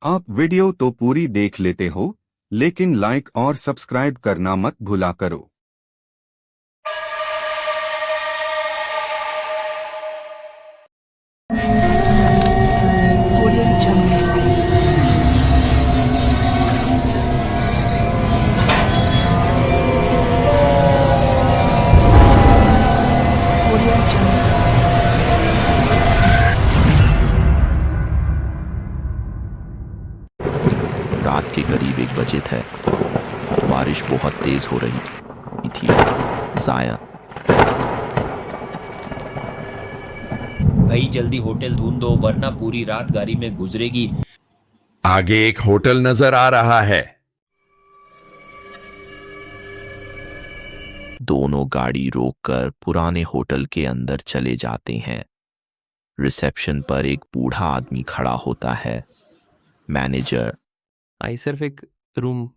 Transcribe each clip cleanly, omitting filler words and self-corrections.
आप वीडियो तो पूरी देख लेते हो, लेकिन लाइक और सब्सक्राइब करना मत भूला करो। Audio Jungle. Audio Jungle. रात के करीब 1 बजे थे। बारिश बहुत तेज हो रही थी। जाया भाई जल्दी होटल ढूंढ दो वरना पूरी रात गाड़ी में गुजरेगी। आगे एक होटल नजर आ रहा है। दोनों गाड़ी रोककर पुराने होटल के अंदर चले जाते हैं। रिसेप्शन पर एक बूढ़ा आदमी खड़ा होता है। मैनेजर, आई सिर्फ एक रूम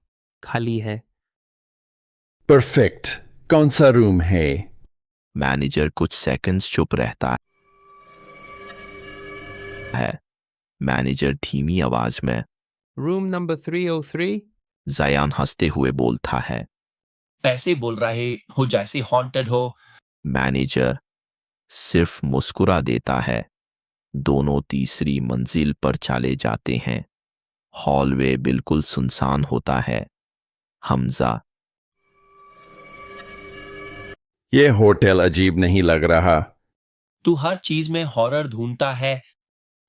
खाली है। परफेक्ट। कौन सा रूम है? मैनेजर कुछ सेकंड्स चुप रहता है। मैनेजर धीमी आवाज में, रूम नंबर 303। जायान हंसते हुए बोलता है। ऐसे बोल रहे हो जैसे हॉन्टेड हो। मैनेजर सिर्फ मुस्कुरा देता है। दोनों तीसरी मंजिल पर चले जाते हैं। हॉलवे बिल्कुल सुनसान होता है। हमजा, यह होटल अजीब नहीं लग रहा। तू हर चीज में हॉरर ढूंढता है।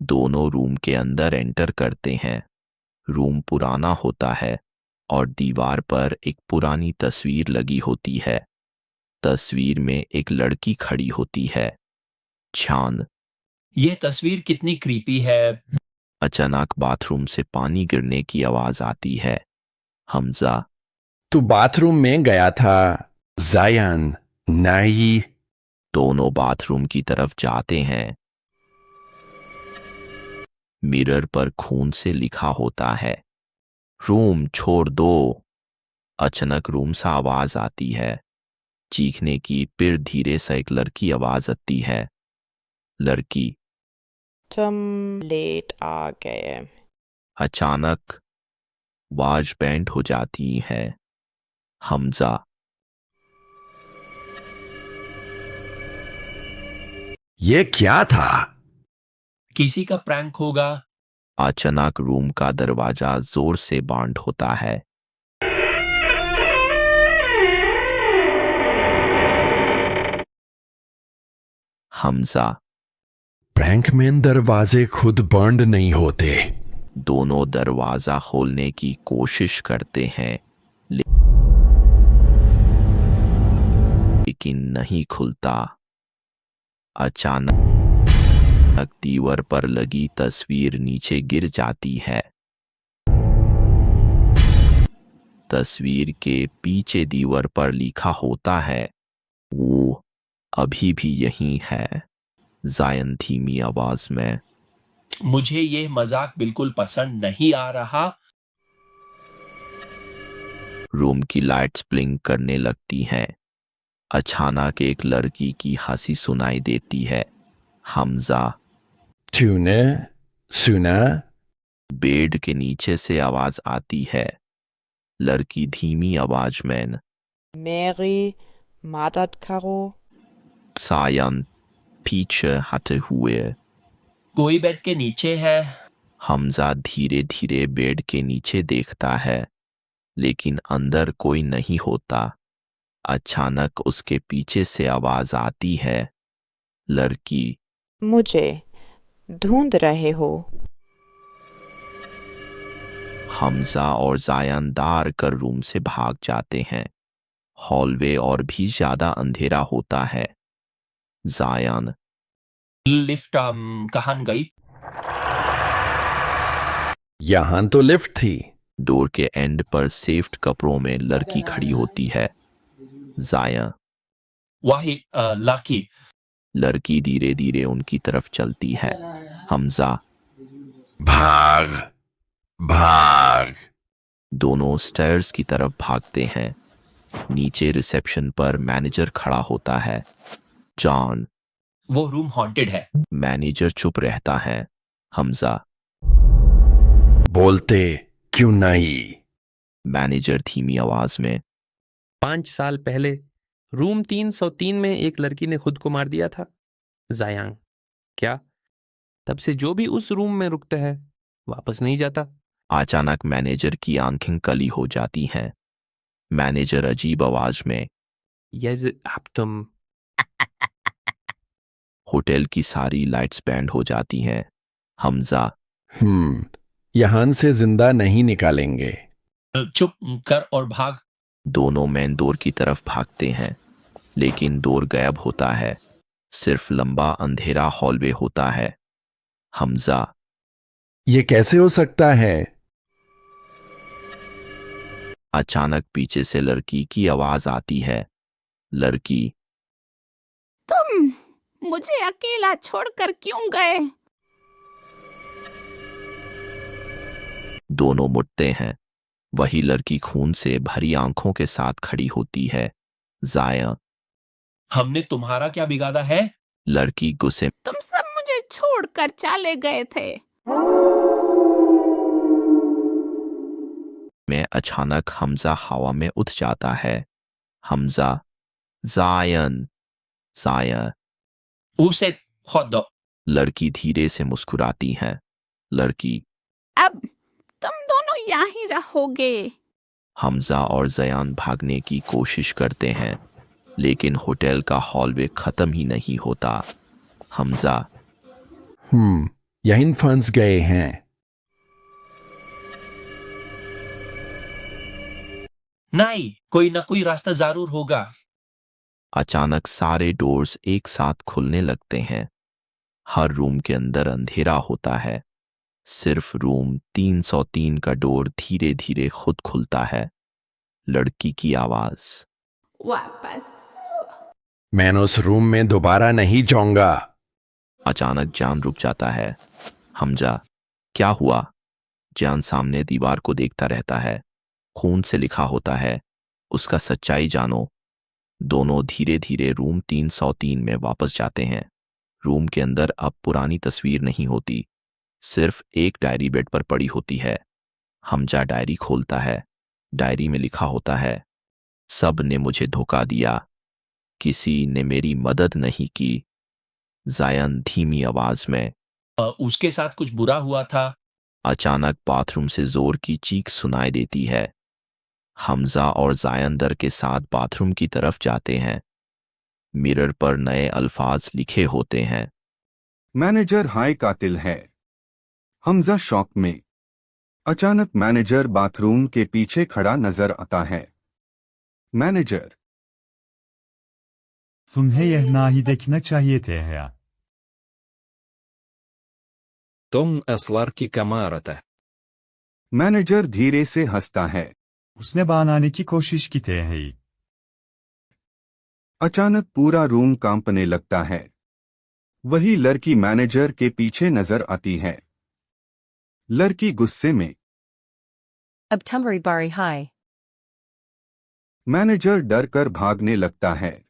दोनों रूम के अंदर एंटर करते हैं। रूम पुराना होता है और दीवार पर एक पुरानी तस्वीर लगी होती है। तस्वीर में एक लड़की खड़ी होती है। चांद। यह तस्वीर कितनी क्रीपी है। अचानक बाथरूम से पानी गिरने की आवाज आती है। हमजा, तू बाथरूम में गया था? जायान, नहीं। दोनों बाथरूम की तरफ जाते हैं। मिरर पर खून से लिखा होता है, रूम छोड़ दो। अचानक रूम से आवाज आती है, चीखने की। फिर धीरे से एक लड़की आवाज आती है। लड़की, तुम लेट आ गए। अचानक आवाज बैंड हो जाती है। हमजा, यह क्या था? किसी का प्रैंक होगा। अचानक रूम का दरवाजा जोर से बंद होता है। हमजा, प्रैंक में दरवाजे खुद बंद नहीं होते। दोनों दरवाजा खोलने की कोशिश करते हैं, लेकिन नहीं खुलता। अचानक दीवार पर लगी तस्वीर नीचे गिर जाती है। तस्वीर के पीछे दीवार पर लिखा होता है, वो अभी भी यहीं है। जायन धीमी आवाज में, मुझे यह मजाक बिल्कुल पसंद नहीं आ रहा। रूम की लाइट्स ब्लिंक करने लगती हैं। अचानक एक लड़की की हंसी सुनाई देती है। हमजा, तूने सुना? बेड के नीचे से आवाज आती है। लड़की धीमी आवाज में, मेरी मदद करो। सायन पीछे हटे हुए। कोई बेड के नीचे है। हमजा धीरे धीरे बेड के नीचे देखता है, लेकिन अंदर कोई नहीं होता। अचानक उसके पीछे से आवाज आती है। लड़की, मुझे ढूंढ रहे हो? हमजा और जायन दार कर रूम से भाग जाते हैं। हॉलवे और भी ज्यादा अंधेरा होता है। जायन, लिफ्ट कहाँ गई? यहां तो लिफ्ट थी। डोर के एंड पर सेफ्ट कपड़ों में लड़की खड़ी होती है। जाया, वही लाकी। लड़की धीरे धीरे उनकी तरफ चलती है। हमजा, भाग भाग। दोनों स्टेयर्स की तरफ भागते हैं। नीचे रिसेप्शन पर मैनेजर खड़ा होता है। जॉन, वो रूम हॉन्टेड है। मैनेजर चुप रहता है। हमजा, बोलते क्यों नहीं? मैनेजर धीमी आवाज में। 5 साल पहले रूम 303 में एक लड़की ने खुद को मार दिया था, जायांग। क्या तब से जो भी उस रूम में रुकता है वापस नहीं जाता? अचानक मैनेजर की आंखें कली हो जाती हैं। मैनेजर अजीब आवाज में। यस, अब तुम। होटल की सारी लाइट्स बैंड हो जाती हैं। हमजा। यहां से जिंदा नहीं निकालेंगे। चुप कर और भाग। दोनों मेन डोर की तरफ भागते हैं, लेकिन डोर गायब होता है। सिर्फ लंबा अंधेरा हॉलवे होता है। हमजा। ये कैसे हो सकता है? अचानक पीछे से लड़की की आवाज आती है। लड़की। तुम मुझे अकेला छोड़कर क्यों गए? दोनों मुड़ते हैं। वही लड़की खून से भरी आंखों के साथ खड़ी होती है। जाया। हमने तुम्हारा क्या बिगाड़ा है? लड़की गुस्से। तुम सब मुझे छोड़कर चले गए थे। में अचानक हमजा हवा में उठ जाता है। हमजा। जायन। जाया। उसे खोद दो। लड़की धीरे से मुस्कुराती है। लड़की। अब तुम दोनों यहाँ ही रहोगे। हमजा और जयान भागने की कोशिश करते हैं, लेकिन होटल का हॉलवे खत्म ही नहीं होता। हमजा। यहीं फंस गए हैं। नहीं, कोई ना कोई रास्ता जरूर होगा। अचानक सारे डोर्स एक साथ खुलने लगते हैं। हर रूम के अंदर अंधेरा होता है। सिर्फ रूम 303 का डोर धीरे धीरे खुद खुलता है। लड़की की आवाज। वापस। मैं उस रूम में दोबारा नहीं जाऊंगा। अचानक जान रुक जाता है। हमजा। क्या हुआ? जान सामने दीवार को देखता रहता है। खून से लिखा होता है, उसका सच्चाई जानो। दोनों धीरे धीरे रूम 303 में वापस जाते हैं। रूम के अंदर अब पुरानी तस्वीर नहीं होती, सिर्फ एक डायरी बेड पर पड़ी होती है। हमजा डायरी खोलता है। डायरी में लिखा होता है, सब ने मुझे धोखा दिया, किसी ने मेरी मदद नहीं की। जायन धीमी आवाज में। उसके साथ कुछ बुरा हुआ था। अचानक बाथरूम से जोर की चीख सुनाई देती है। हमजा और जायन डर के साथ बाथरूम की तरफ जाते हैं। मिरर पर नए अल्फाज लिखे होते हैं। मैनेजर हाय कातिल है। हमजा शॉक में। अचानक मैनेजर बाथरूम के पीछे खड़ा नजर आता है। मैनेजर। तुम्हें यह नहीं देखना चाहिए था। तुम असलर की कमारत है। मैनेजर धीरे से हंसता है। उसने बनाने की कोशिश की थी। अचानक पूरा रूम कांपने लगता है। वही लड़की मैनेजर के पीछे नजर आती है। लड़की गुस्से में। अब तुम्हारी बारी है। मैनेजर डर कर भागने लगता है,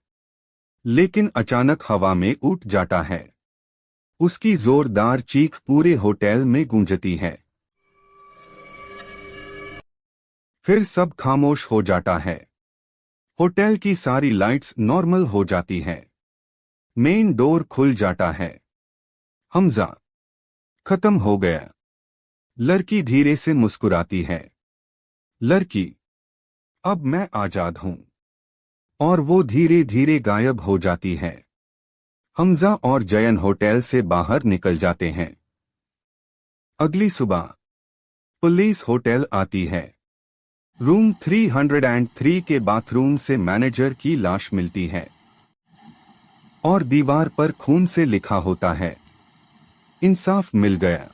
लेकिन अचानक हवा में उठ जाता है। उसकी जोरदार चीख पूरे होटल में गूंजती है। फिर सब खामोश हो जाता है। होटल की सारी लाइट्स नॉर्मल हो जाती है। मेन डोर खुल जाता है। हमजा। खत्म हो गया। लड़की धीरे से मुस्कुराती है। लड़की। अब मैं आजाद हूं। और वो धीरे धीरे गायब हो जाती है। हमजा और जयन होटल से बाहर निकल जाते हैं। अगली सुबह पुलिस होटल आती है। रूम 303 के बाथरूम से मैनेजर की लाश मिलती है और दीवार पर खून से लिखा होता है, इंसाफ मिल गया।